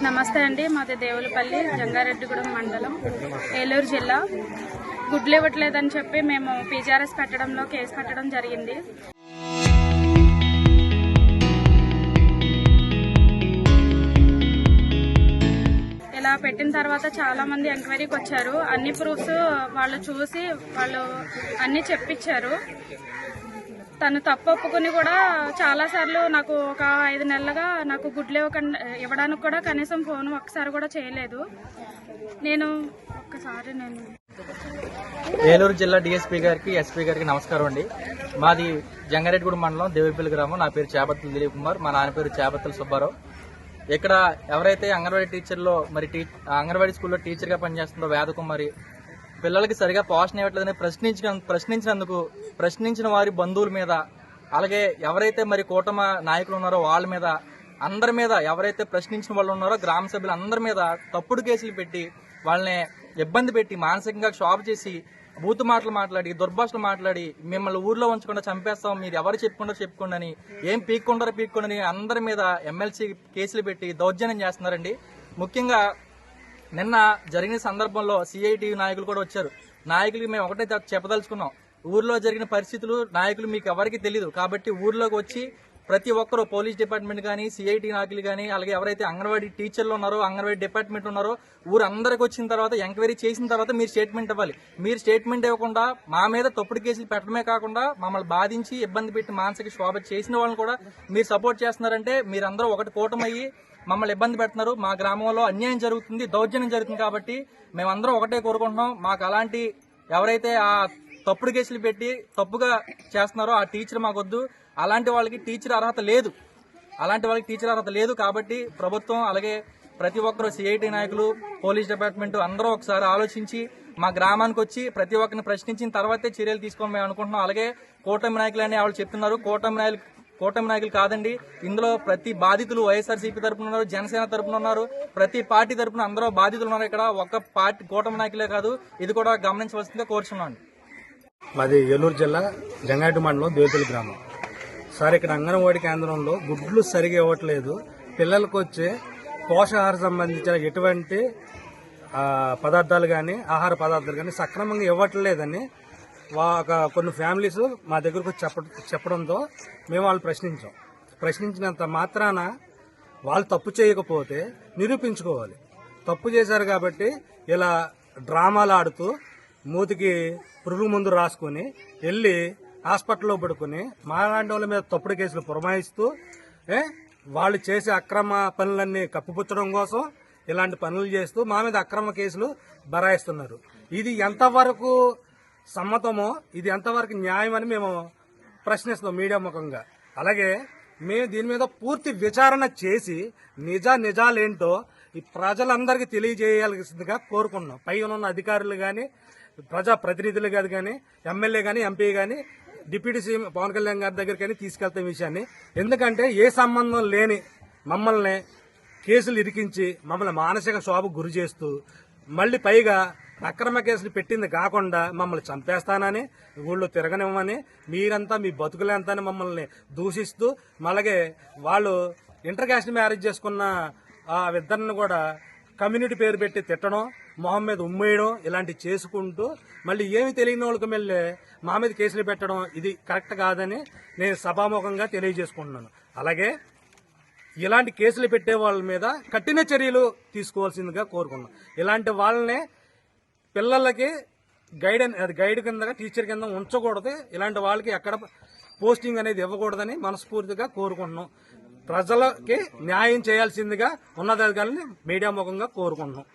నమస్తే అండి. మాది దేవులపల్లి, జంగారెడ్డిగూడెం మండలం, ఏలూరు జిల్లా. గుడ్లు ఇవ్వట్లేదని చెప్పి మేము పీజీఆర్ఎస్ పెట్టడంలో కేసు పెట్టడం జరిగింది. ఇలా పెట్టిన తర్వాత చాలా మంది ఎంక్వైరీకి వచ్చారు. అన్ని ప్రూఫ్స్ వాళ్ళు చూసి వాళ్ళు అన్ని చెప్పించారు. తను తప్పు ఒప్పుకుని కూడా చాలా సార్లు నాకు ఒక 5 నెలలుగా నాకు గుడ్లు ఇవ్వడానికి కూడా కనీసం ఫోన్ ఒక్కసారి కూడా చేయలేదు. నేను ఏలూరు జిల్లా డిఎస్పీ గారికి, ఎస్పీ గారికి నమస్కారం అండి. మాది జంగారెడ్డిగూడెం మండలం దేవిపల్లి గ్రామం. నా పేరు చేపత్తుల దిలీప్ కుమార్, మా నాన్న పేరు చేపత్తుల సుబ్బారావు. ఇక్కడ ఎవరైతే అంగన్వాడీ టీచర్లో అంగన్వాడీ స్కూల్లో టీచర్గా పనిచేస్తుందో వేదకుమారి పిల్లలకి సరిగా పోషణ ఇవ్వట్లేదని ప్రశ్నించిన వారి బంధువుల మీద, అలాగే ఎవరైతే మరి కూటమి నాయకులు ఉన్నారో వాళ్ళ మీద, అందరి మీద, ఎవరైతే ప్రశ్నించిన వాళ్ళు ఉన్నారో గ్రామ సభ్యులు అందరి మీద తప్పుడు కేసులు పెట్టి వాళ్ళని ఇబ్బంది పెట్టి మానసికంగా క్షోభ చేసి బూతు మాటలు మాట్లాడి, దుర్భాషలు మాట్లాడి, మిమ్మల్ని ఊర్లో ఉంచకుండా చంపేస్తాం, మీరు ఎవరు చెప్పుకోండి అని, ఏం పీక్కుండని అందరి మీద ఎమ్మెల్సీ కేసులు పెట్టి దౌర్జన్యం చేస్తున్నారండి. ముఖ్యంగా నిన్న జరిగిన సందర్భంలో సిఐటి నాయకులు కూడా వచ్చారు. నాయకులకి మేము ఒకటే చెప్పదలుచుకున్నాం, ఊర్లో జరిగిన పరిస్థితులు నాయకులు మీకు ఎవరికి తెలియదు కాబట్టి ఊర్లోకి వచ్చి ప్రతి ఒక్కరూ పోలీస్ డిపార్ట్మెంట్ కానీ, సిఐటి నాయకులు కానీ, అలాగే ఎవరైతే అంగన్వాడీ టీచర్లు ఉన్నారో, అంగన్వాడీ డిపార్ట్మెంట్ ఉన్నారో, ఊరు అందరికి వచ్చిన తర్వాత ఎంక్వైరీ చేసిన తర్వాత మీరు స్టేట్మెంట్ ఇవ్వాలి. మీరు స్టేట్మెంట్ ఇవ్వకుండా మా మీద తప్పుడు కేసులు పెట్టడమే కాకుండా మమ్మల్ని బాధించి ఇబ్బంది పెట్టి మానసిక శోభ చేసిన వాళ్ళని కూడా మీరు సపోర్ట్ చేస్తున్నారంటే మీరందరూ ఒకటి కూటమయ్యి మమ్మల్ని ఇబ్బంది పెడుతున్నారు. మా గ్రామంలో అన్యాయం జరుగుతుంది, దౌర్జన్యం జరుగుతుంది కాబట్టి మేమందరం ఒకటే కోరుకుంటున్నాం. మాకు అలాంటి ఎవరైతే ఆ తప్పుడు కేసులు పెట్టి తప్పుగా చేస్తున్నారో ఆ టీచర్ మాకొద్దు. అలాంటి వాళ్ళకి టీచర్ అర్హత లేదు కాబట్టి ప్రభుత్వం, అలాగే ప్రతి ఒక్కరు సిఐటి నాయకులు, పోలీస్ డిపార్ట్మెంట్ అందరూ ఒకసారి ఆలోచించి మా గ్రామానికి వచ్చి ప్రతి ఒక్కరిని ప్రశ్నించిన తర్వాతే చర్యలు తీసుకోమని మేము అనుకుంటున్నాం. అలాగే కూటమి నాయకులు అని వాళ్ళు చెప్తున్నారు. కూటమి నాయకులు కాదండి, ఇందులో ప్రతి బాధితులు వైఎస్ఆర్సీపీ తరపున ఉన్నారు, జనసేన తరపున ఉన్నారు, ప్రతి పార్టీ తరపున అందరూ బాధితులు ఉన్నారు. ఇక్కడ ఒక్క పార్టీ కూటమి నాయకులే కాదు, ఇది కూడా గమనించవలసిందిగా కోరుచున్నాను. మాది ఏలూరు జిల్లా జంగారెడ్డి మండలం దేవతల్లి గ్రామం. సార్, ఇక్కడ అంగన్వాడీ కేంద్రంలో గుడ్లు సరిగా ఇవ్వట్లేదు. పిల్లలకు వచ్చే పోషకాహార సంబంధించిన ఎటువంటి పదార్థాలు కానీ, ఆహార పదార్థాలు కానీ సక్రమంగా ఇవ్వట్లేదని కొన్ని ఫ్యామిలీస్ మా దగ్గరకు చెప్పడంతో మేము వాళ్ళు ప్రశ్నించినంత మాత్రాన వాళ్ళు తప్పు చేయకపోతే నిరూపించుకోవాలి. తప్పు చేశారు కాబట్టి ఇలా డ్రామాలు ఆడుతూ మూతికి పురుగు మందు రాసుకుని వెళ్ళి హాస్పిటల్లో పడుకుని మాలాంటి వాళ్ళ మీద తప్పుడు కేసులు పురమాయిస్తూ వాళ్ళు చేసే అక్రమ పనులన్నీ కప్పిపుచ్చడం కోసం ఇలాంటి పనులు చేస్తూ మా మీద అక్రమ కేసులు బరాయిస్తున్నారు. ఇది ఎంతవరకు సమ్మతమో, ఇది ఎంతవరకు న్యాయమని మేము ప్రశ్నిస్తాం మీడియా ముఖంగా. అలాగే మేము దీని మీద పూర్తి విచారణ చేసి నిజాలేంటో ఈ ప్రజలందరికీ తెలియజేయాల్సిందిగా కోరుకుంటున్నాం. పై ఉన్న అధికారులు కానీ, ప్రజాప్రతినిధులు కానీ, ఎమ్మెల్యే కానీ, ఎంపీ కానీ, డిప్యూటీ సీఎం పవన్ కళ్యాణ్ గారి దగ్గరికి కానీ తీసుకెళ్తాం విషయాన్ని. ఎందుకంటే ఏ సంబంధం లేని మమ్మల్ని కేసులు ఇరికించి మమ్మల్ని మానసిక శోభకు గురి చేస్తూ మళ్ళీ పైగా అక్రమ కేసులు పెట్టింది కాకుండా మమ్మల్ని చంపేస్తానని, ఊళ్ళో తిరగనివ్వమని, మీరంతా మీ బతుకులేంతా అని మమ్మల్ని దూషిస్తూ, అలాగే వాళ్ళు ఇంటర్ కాస్ట్ మ్యారేజ్ చేసుకున్న ఆ ఇద్దరిని కూడా కమ్యూనిటీ పేరు పెట్టి తిట్టడం, మొహం మీద ఉమ్మేయడం, ఇలాంటివి చేసుకుంటూ మళ్ళీ ఏమి తెలియని వాళ్ళకి మళ్ళీ మా మీద కేసులు పెట్టడం ఇది కరెక్ట్ కాదని నేను సభాముఖంగా తెలియజేసుకుంటున్నాను. అలాగే ఇలాంటి కేసులు పెట్టే వాళ్ళ మీద కఠిన చర్యలు తీసుకోవాల్సిందిగా కోరుకున్నాం. ఇలాంటి వాళ్ళనే పిల్లలకి గైడ్ కింద, టీచర్ కింద ఉంచకూడదు. ఇలాంటి వాళ్ళకి ఎక్కడ పోస్టింగ్ అనేది ఇవ్వకూడదని మనస్ఫూర్తిగా కోరుకుంటున్నాం. ప్రజలకి న్యాయం చేయాల్సిందిగా ఉన్నతాధికారులని మీడియా ముఖంగా కోరుకుంటున్నాం.